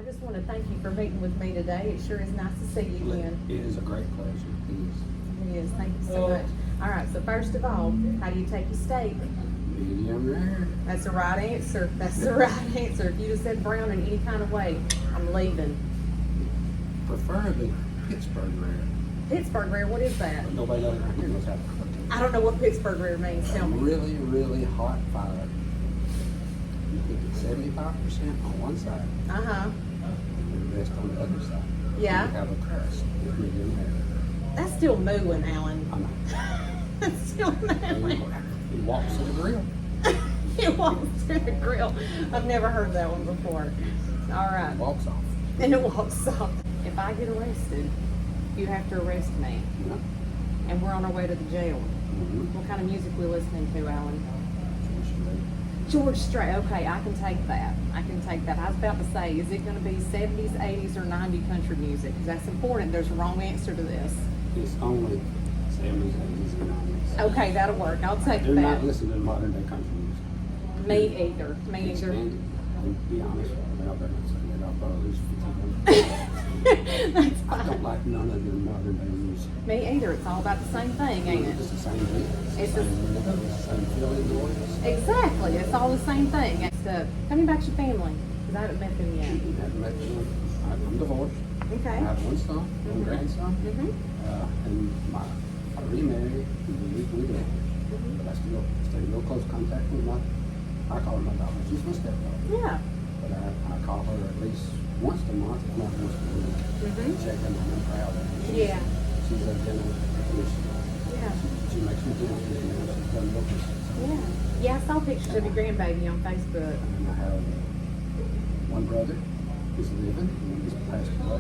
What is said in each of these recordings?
I just want to thank you for meeting with me today. It sure is nice to see you again. It is a great pleasure. It is. It is. Thank you so much. All right, so first of all, how do you take your steak? Medium rare. That's the right answer. That's the right answer. If you'd have said brown in any kind of way, I'm leaving. Preferably Pittsburgh rare. Pittsburgh rare, what is that? But nobody knows around here knows how to cook it. I don't know what Pittsburgh rare means. Tell me. Really, really hot fire. You cook it 75% on one side, Uh-huh. and the rest on the other side. Yeah. You have a crust. Medium rare. That's still mooing, Alan. I know. That's still mooing. He walks to the grill. He walks to the grill. I've never heard that one before. All right. Walks off. And it walks off. If I get arrested, you have to arrest me. You know? And we're on our way to the jail. Mm-hmm. What kind of music we listening to, Alan? George George Strait. Okay, I can take that. I can take that. I was about to say, is it going to be 70s, 80s, or 90s country music? Because that's important. There's a wrong answer to this. It's only 70s, 80s, and 90s. Okay, that'll work. I'll take Do that. not listen to modern day country music. Me either. Me either. Expanded. I'll be honest, I better not say that. I'll probably lose 15. That's I don't fine. like none of the modern day music. Me either. It's all about the same thing, ain't it? It's the same beat, It's the same rhythm, it's the same feeling noise. Exactly. It's all the same thing. Tell me about your family, because I haven't met them yet. I've met them. I'm divorced. I Okay. have one son, one grandson, Mm-hmm. and I remarried. We did. But I still stay in real close contact with I call her my daughter. She's my stepdaughter. Yeah. But I call her at least once a month, if not once a week. Mm-hmm. Check in on her, proud of her. Yeah. She's a general technician. Yeah. She makes me dinner. She's done real good. Yeah. Yeah, I saw pictures of your grandbaby on Facebook. And I have one brother who's living, and he's passed away,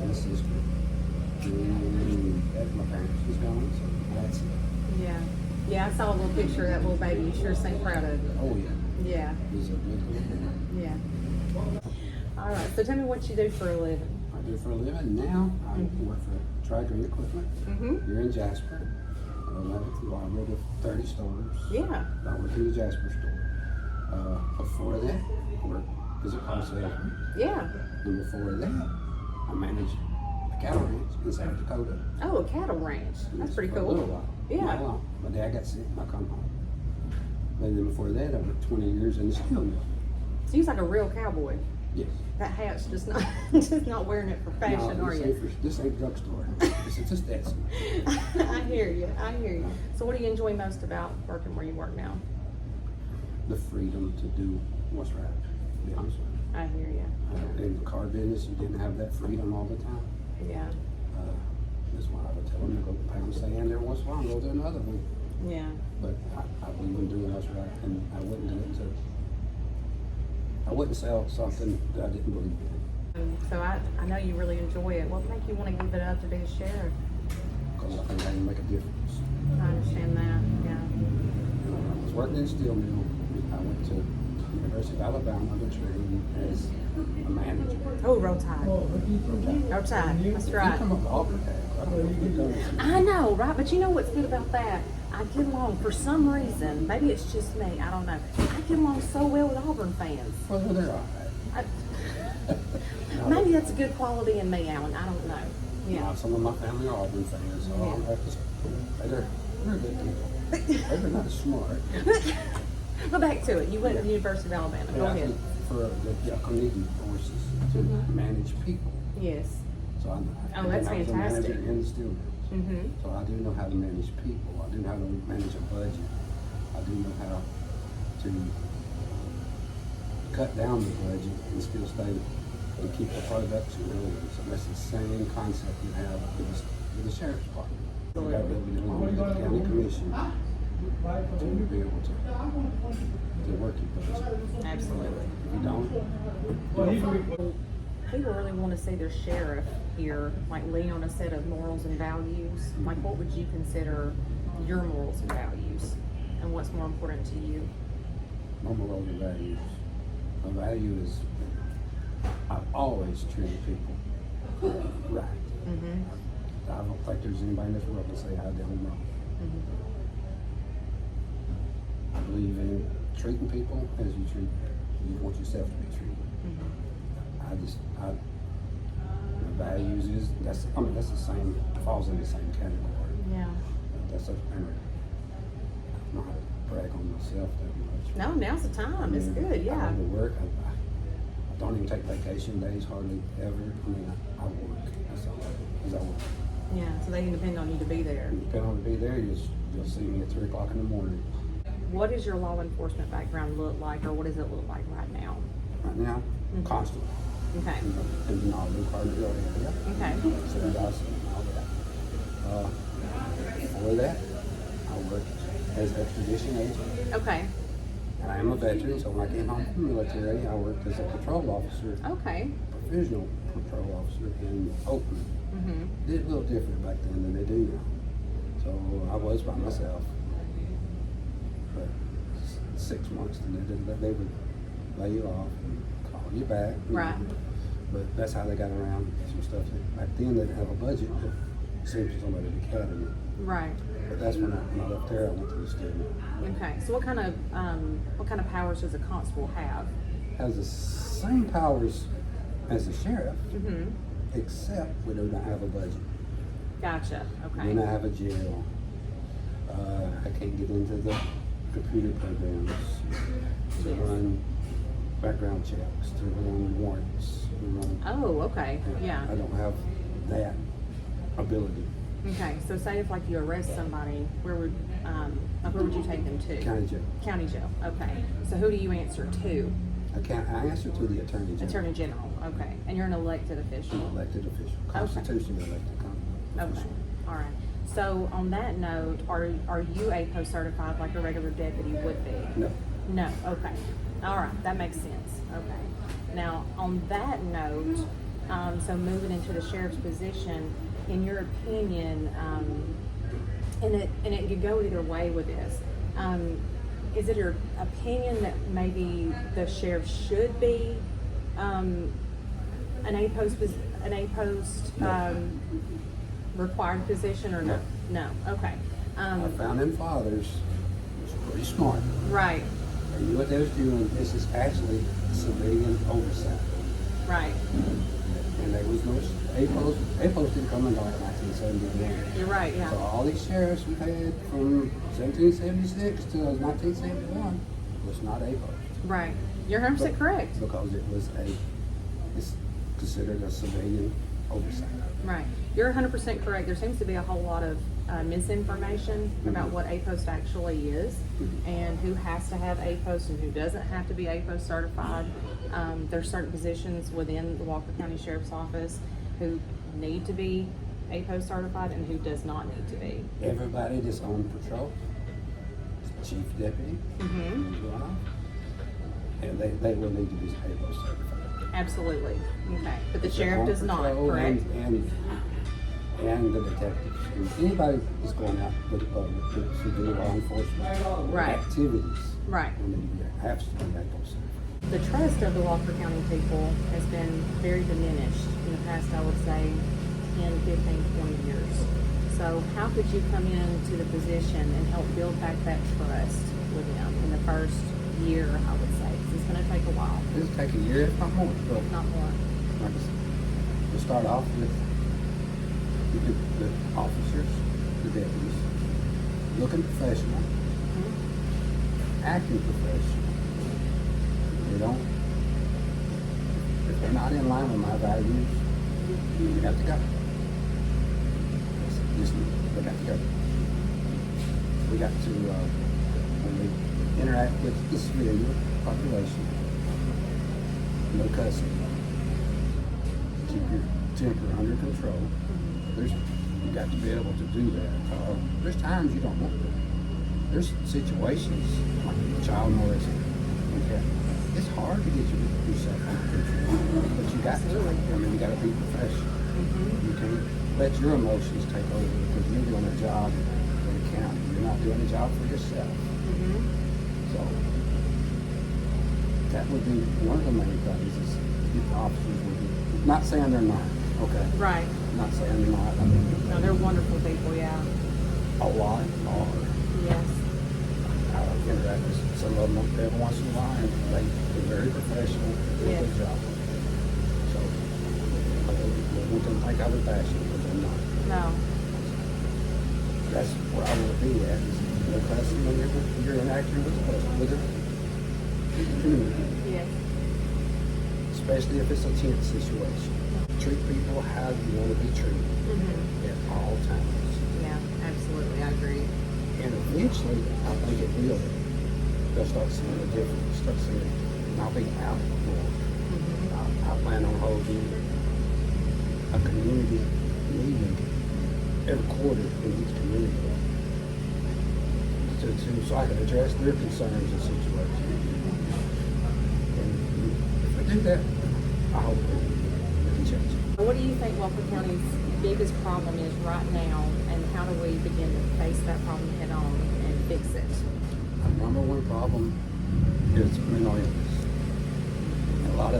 and a sister. And that's my parents was gone, so that's it. Yeah. Yeah, I saw a little picture of that little baby. You sure seem proud of it. Oh yeah, Yeah. he's a good little boy. Yeah. All right. So tell me what you do for a living. I do for a living now. I work for Tri-Green Equipment Mm-hmm. here in Jasper. I go to 30 stores. Yeah. I work in the Jasper store. Before that, I worked as a car salesman. Yeah. And before that, I managed a cattle ranch in South Dakota. Oh, a cattle ranch. That's pretty For a little cool. while. Yeah. Not long. My dad got sick, I come home. And then before that, I worked 20 years in the steel mill. So you're like a real cowboy. Yes. That hat's just not just not wearing it for fashion, No, are you? this ain't drugstore. This is just that. I hear you. I hear you. So what do you enjoy most about working where you work now? The freedom to do what's right, to be honest with you. I hear you. In the car business, you didn't have that freedom all the time. Yeah. That's why I would tell them to go pound sand every once in a while and go to another one. Yeah. But I believe in doing what's right, and I wouldn't do it to. I wouldn't sell something that I didn't believe in. So I know you really enjoy it. What make you want to give it up to be a sheriff? Because I think I can make a difference. I understand that. Yeah. When I was working in steel mill, I went to University of Alabama to train as a manager. Oh, roll tide. Roll tide. That's You right. come up with Auburn tag. I don't know if you've done it. I know, right? But you know what's good about that? I get along for some reason. Maybe it's just me. I don't know. I get along so well with Auburn fans. Well, they're all right. Maybe that's a good quality in me, Alan. I don't know. Yeah. Some of my family are Auburn fans, so I don't have to. They're good people. They're not smart. Go back to it. You went to the University of Alabama. Go Yeah, I ahead. think for the Yakonigi courses to manage people. Yes. So I Oh, that's and I was a fantastic. manager in the steel mills. Mm-hmm. So I do know how to manage people. I do know how to manage a budget. I do know how to cut down the budget and still stay and keep the production going. So that's the same concept you have with the sheriff's department. You got to be able to get along with the county commission to be able to work your budget. Absolutely. If you don't, People really want to see their sheriff here, like lean on a set of morals and values. Like, what would you consider your morals and values, and what's more important to you? my morals and values. My value is I've always treated people right. Mm-hmm. I don't think there's anybody in this world to say I don't know. Mm-hmm. I believe in treating people as you want yourself to be treated. Mm-hmm. I my values is, that's the same, falls in the same category. Yeah. That's I'm not brag on myself that much. No, now's the time. It's good, I yeah. go to work. I don't even take vacation days hardly ever. I mean, I work. That's all. Because I work. Yeah, so they can depend on you to be there. Depending on to be there, you'll see me at 3 o'clock in the morning. What does your law enforcement background look like, or what does it look like right now? Right now, constant. Okay. And all the department area. Okay. So that's all that. Before that, I worked as an expedition agent. Okay. And I am a veteran, so when I came home from the military, I worked as a patrol officer. Okay. Provisional patrol officer in Oakland. Did a little different back then than they do now. So I was by myself for 6 months, and they would lay you off and call you back. Right. But that's how they got around some stuff. Back then they didn't have a budget to send to somebody at the academy. Right. But that's when I left there. I went to the student. Okay. So what kind of powers does a constable have? Has the same powers as the sheriff, Mm-hmm. except we do not have a budget. Gotcha. We Okay. do not have a jail. I can't get into the computer programs to Yes. run background checks, to run warrants, to run. Oh, okay. Yeah. I don't have that ability. Okay. So say if like you arrest somebody, where would you take them to? County jail. County jail. Okay. So who do you answer to? I answer to the attorney general. Attorney General. Okay. And you're an elected official. Elected official, constitutionally elected Okay. official. All right. So on that note, are you APO certified like a regular deputy would be? No. No. Okay. All right. That makes sense. Okay. Now on that note, so moving into the sheriff's position, in your opinion, and it could go either way with this. Is it your opinion that maybe the sheriff should be an A post required position or no? No. Okay. Our founding fathers was pretty smart. Right. They knew what they was doing. This is actually civilian oversight. Right. And there was no APOs didn't come until like 1971. You're right. Yeah. So all these sheriffs we had from 1776 to 1971 was not APOs. Right. You're 100% correct. Because it's considered a civilian oversight. Right. You're 100% correct. There seems to be a whole lot of misinformation about what APOST actually is and who has to have APOST and who doesn't have to be APOST certified. There's certain positions within the Walker County Sheriff's Office who need to be APOST certified and who does not need to be. Everybody that's on patrol, chief deputy, and they will need to be APOST certified. Absolutely. Okay. But the If they're sheriff on does not, patrol correct? And the detectives. And anybody that's going out with the public to do law enforcement Right. activities. Right. Will need to be absolutely APOST certified. The trust of the Walker County people has been very diminished in the past, I would say, 10, 15, 20 years. So how could you come into the position and help build back that trust with them in the first year, I would say? 'Cause it's going to take a while, It'll take a year, if not more. But not more. like I said, we'll start off with the officers, the deputies, looking professional, acting professional. They don't, if they're not in line with my values, you have to go. Just, they got to go. We got to, when we interact with the civilian population, no cussing. Keep your temper under control. You got to be able to do that. There's times you don't want to. There's situations like child molesting. Okay. It's hard to get yourself under control, but you got to. I mean, you got to be professional. You can't let your emotions take over because you're doing a job for the county. You're not doing a job for yourself. So that would be one of the main things is get the officers with you. Not saying they're not. Okay. Right. Not saying they're not. I mean, No, they're wonderful people, yeah. a lot are. Yes. I interact with some of them every once in a while, and they're very professional, do a Yes. good job. think I was bashing because I'm not. No. That's where I want to be at, is no cussing when you're interacting with the community. Yes. Especially if it's a tense situation. Treat people how you want to be treated at all times. Yeah, absolutely, I agree. And eventually, I think it will. They'll start seeing the difference, start seeing it. And I'll be out more. I plan on holding a community meeting every quarter in each community so I can address their concerns and situations. And if I do that, I hope we can change it. What do you think Walker County's biggest problem is right now, and how do we begin to face that problem head on and fix it? The number one problem is mental illness.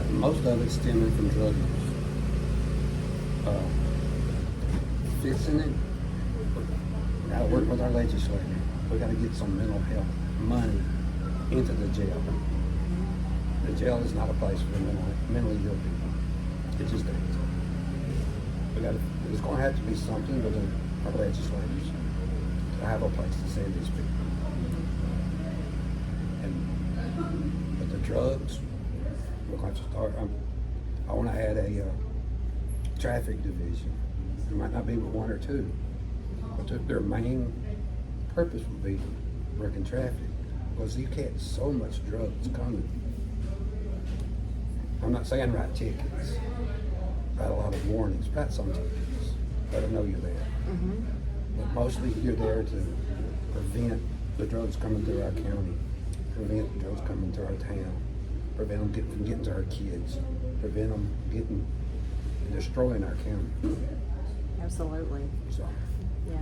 Most of it's stemming from drug use. Fixing it, we gotta work with our legislature. We gotta get some mental health money into the jail. The jail is not a place for mentally ill people. It just ain't. There's gonna have to be something within our legislators to have a place to send these people. But the drugs, we're going to start. I want to add a traffic division. There might not be but one or two, but their main purpose would be working traffic, because you catch so much drugs coming. I'm not saying write tickets, write a lot of warnings, write some tickets, let them know you're there. But mostly you're there to prevent the drugs coming through our county, prevent the drugs coming through our town, prevent them from getting to our kids, prevent them getting and destroying our county. Absolutely. So, Yeah.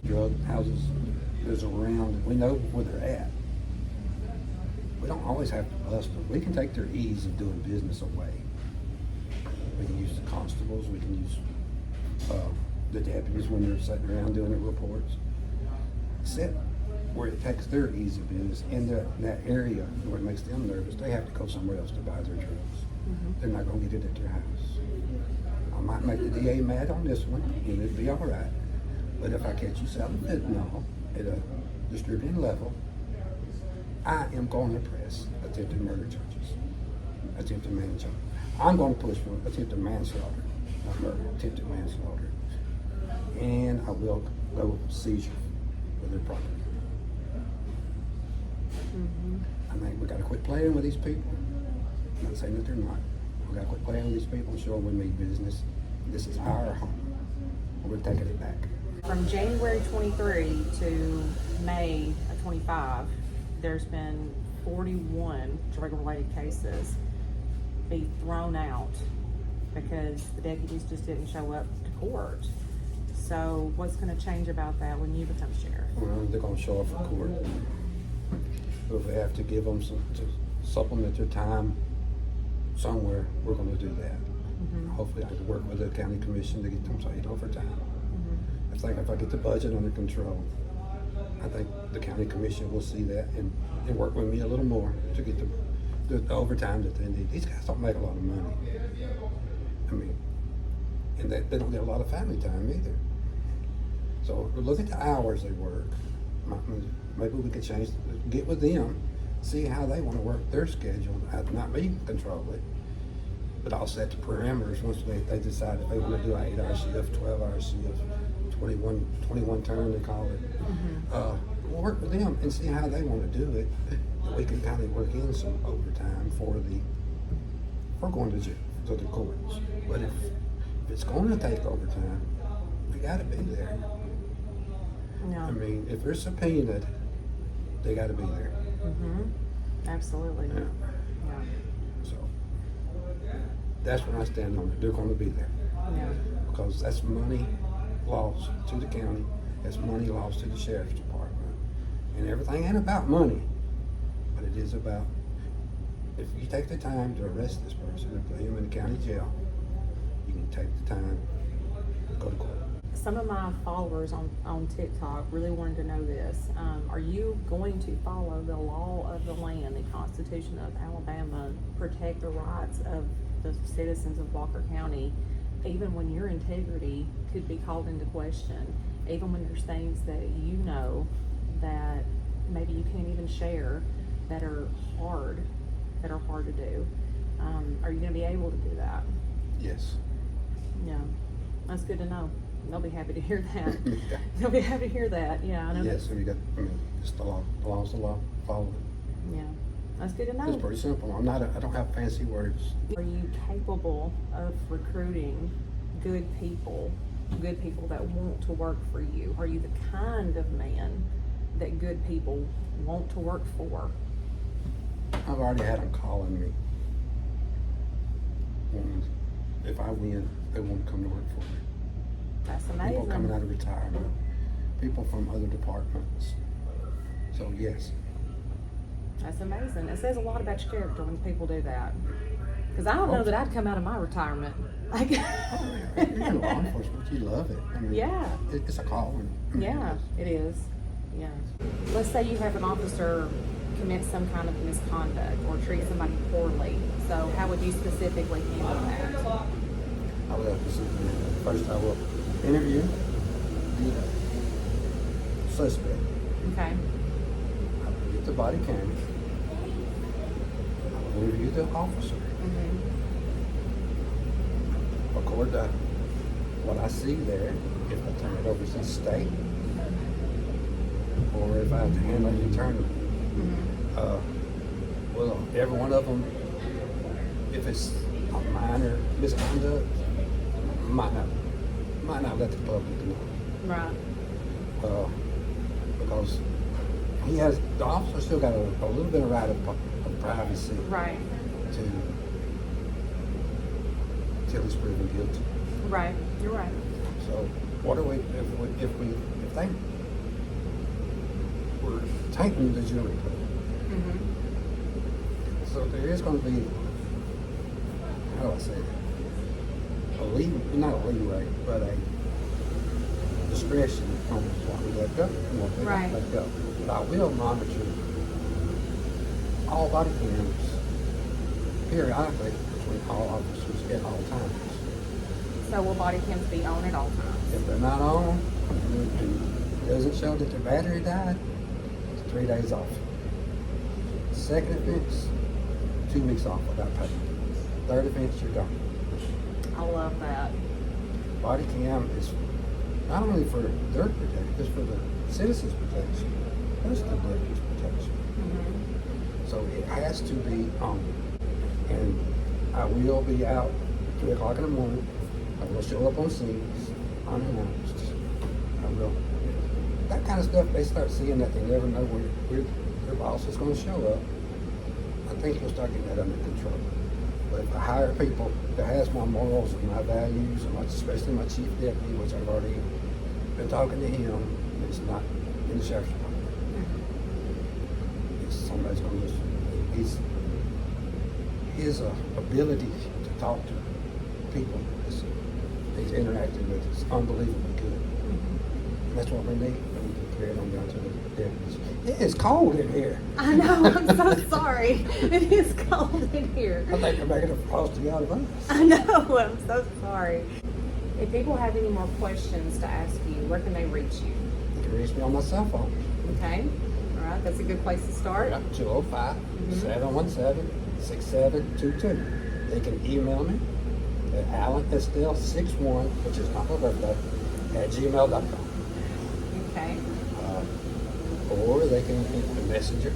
drug houses, there's around, we know where they're at. We don't always have to bust them. We can take their ease of doing business away. We can use the constables, we can use the deputies when they're sitting around doing their reports. Except where it takes their ease of business in that area where it makes them nervous, they have to go somewhere else to buy their drugs. They're not gonna get it at their house. I might make the DA mad on this one, and it'd be all right. But if I catch you selling fentanyl at a distributing level, I am going to press attempted murder charges, attempted manslaughter. I'm going to push for attempted manslaughter, not murder, attempted manslaughter. And I will go seizure for their property. I think we got to quit playing with these people. I'm not saying that they're not. We got to quit playing with these people and show them we mean business. This is our home. We're taking it back. From January 23 to May of 25, there's been 41 drug-related cases be thrown out because the deputies just didn't show up to court. So what's going to change about that when you become sheriff? Well, they're going to show up for court. If we have to give them to supplement their time somewhere, we're going to do that. Hopefully I can work with the county commission to get them paid overtime. I think if I get the budget under control, I think the county commission will see that and work with me a little more to get the overtime that they need. These guys don't make a lot of money. I mean, and they don't get a lot of family time either. So look at the hours they work. Maybe we could get with them, see how they want to work their schedule. Not me control it, but I'll set the parameters once they decide if they want to do an 8-hour shift, 12-hour shift, 21 turn they call it. We'll work with them and see how they want to do it. We can kind of work in some overtime for going to jail, to the courts. But if it's going to take overtime, we got to be there. Yeah. I mean, if they're subpoenaed, they got to be there. Absolutely. Yeah. So that's when I stand on it. They're going to be there. Yeah. Because that's money lost to the county, that's money lost to the sheriff's department. And everything ain't about money, but it is about, if you take the time to arrest this person and put him in the county jail, you can take the time to go to court. Some of my followers on TikTok really wanted to know this. Are you going to follow the law of the land, the Constitution of Alabama, protect the rights of the citizens of Walker County even when your integrity could be called into question, even when there's things that you know that maybe you can't even share that are hard to do, are you going to be able to do that? Yes. Yeah, that's good to know. They'll be happy to hear that. Yeah. They'll be happy to hear that. Yeah, I know. Yes, so you got, it's the law, the law's the law, follow it. Yeah, that's good to know. It's pretty simple. I don't have fancy words. Are you capable of recruiting good people that want to work for you? Are you the kind of man that good people want to work for? I've already had them calling me. wanting- If I win, they want to come to work for me. That's People amazing. coming out of retirement, people from other departments. So yes, That's amazing. It says a lot about your character when people do that. Because I don't know that I'd come out of my retirement. Like, you're in law enforcement. You love it. I mean, yeah. it's a calling. Yeah, it is. Yeah. Let's say you have an officer commit some kind of misconduct or treat somebody poorly. So how would you specifically handle that? I will first I will interview the suspect. Okay. I will get the body cam. I will interview the officer. Mm-hmm. Record what I see there. If I turn it over to the state, or if I have to handle it internally. Mm-hmm. Well, every one of them, if it's a minor misconduct, might not let the public know. Right. Because the officer still got a little bit of right of privacy. Right. Till he's proven guilty. Right. You're right. So what are we if they were taking the jury pool? Mm-hmm. So there is going to be, how do I say it? Not a leeway, but a discretion on what we let go and what we Right. don't let go. But I will monitor all body cams periodically between all officers at all times. So will body cams be on at all times? If they're not on, and it doesn't show that their battery died, it's 3 days off. Second offense, 2 weeks off without pay. Third offense, you're gone. I love that. Body cam is not only for their protection, it's for the citizens' protection, plus the deputy's protection. Mm-hmm. So it has to be on. And I will be out 3 o'clock in the morning. I will show up on scenes unannounced. I will. That kind of stuff, they start seeing that they never know where their boss is going to show up. I think we'll start getting that under control. But if I hire people that has my morals and my values, and especially my chief deputy, which I've already been talking to him, it's not in the sheriff's department. It's somebody's going to listen. His ability to talk to people, he's interacting with, is unbelievably good. And that's what we need. We need to carry it on down to the deputies. It is cold in here. I know. I'm so sorry. It is cold in here. I think they're making a frosty out of us. I know. I'm so sorry. If people have any more questions to ask you, where can they reach you? You can reach me on my cell phone. Okay. All right. That's a good place to start. 205-717-6722. They can email me at Allen Estell 61, which is not my birthday, at gmail.com. Okay. Or they can message me.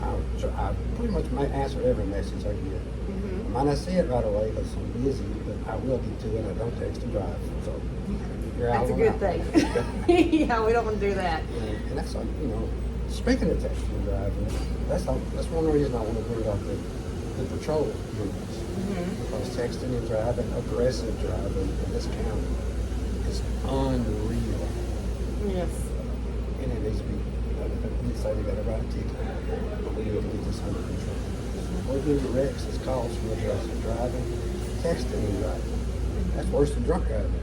I pretty much might answer every message I get. Mm-hmm. I might not see it right away because I'm busy, but I will get to it. I don't text and drive. So you're out That's a on good out. thing. Yeah, we don't want to do that. And that's like, speaking of texting and driving, that's one reason I want to bring up the patrol units. Mm-hmm. Because texting and driving, aggressive driving in this county is unreal. Yes. And it needs to be, let's say we got to write a ticket, but we need to get this under control. We're doing wrecks, it's calls from aggressive driving, texting and driving. That's worse than drunk driving.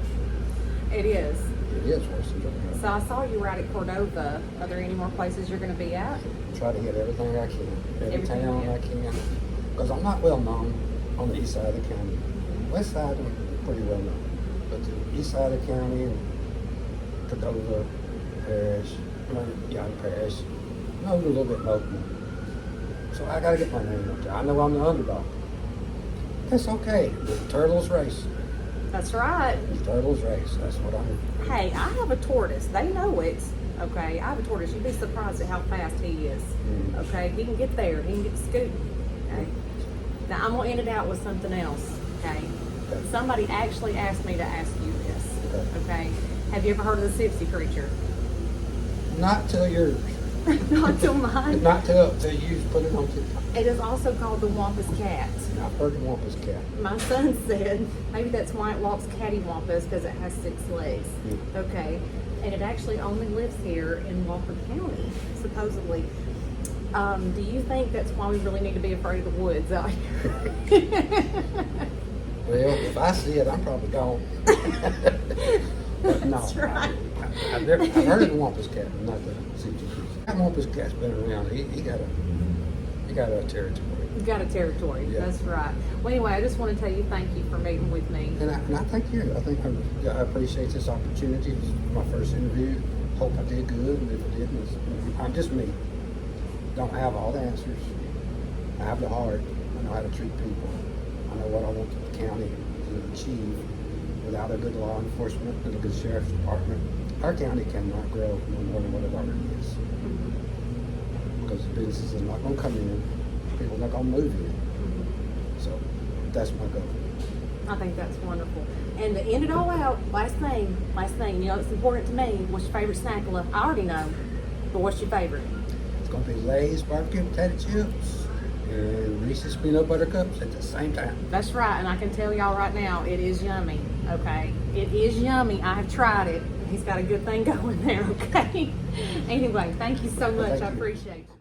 It is. It is worse than drunk driving. So I saw you were out at Cordova. Are there any more places you're going to be at? Try to hit everything I can, every Everything town you I can. can. Because I'm not well known on the east side of the county. west side was pretty well known, but the east side of the county and Cordova Parish, Young Parish, known a little bit local. So I gotta get my name up there. I know I'm the underdog. That's okay. The turtles race. That's right. The turtles race. That's what I'm. Hey, I have a tortoise. They know it. Okay, I have a tortoise. You'd be surprised at how fast he is. Okay, he can get there. He can get scooting. Okay. Now I'm gonna end it out with something else. Okay. Somebody actually asked me to ask you this. Okay. Have you ever heard of the Sipsy creature? Not till yours. Not till mine. Not till you put it on TikTok. It is also called the Wampus cat. I've heard the Wampus cat. My son said maybe that's why it walks cattywampus, because it has 6 legs. Okay. And it actually only lives here in Walker County, supposedly. Do you think that's why we really need to be afraid of the woods out here? Well, if I see it, I'm probably gone. But no, That's right. I've heard of the Wampus cat, but not the Sipsy creature. That Wampus cat's been around. He got a territory. You've got a territory. Yeah. That's right. Well, anyway, I just want to tell you thank you for meeting with me. And I thank you. I appreciate this opportunity. This is my first interview. Hope I did good, and if I didn't, I'm just me. Don't have all the answers. I have the heart. I know how to treat people. I know what I want the county to achieve. Without a good law enforcement and a good sheriff's department, our county cannot grow no more than what it already is. Because businesses are not going to come in, people are not going to move in. So that's my goal. I think that's wonderful. And to end it all out, last thing, you know, it's important to me. What's your favorite snack? I already know, but what's your favorite? It's going to be Lay's barbecue potato chips and Reese's peanut butter cups at the same time. That's right, and I can tell y'all right now, it is yummy, okay? It is yummy. I have tried it. He's got a good thing going there, okay? Anyway, thank you so much. I appreciate you.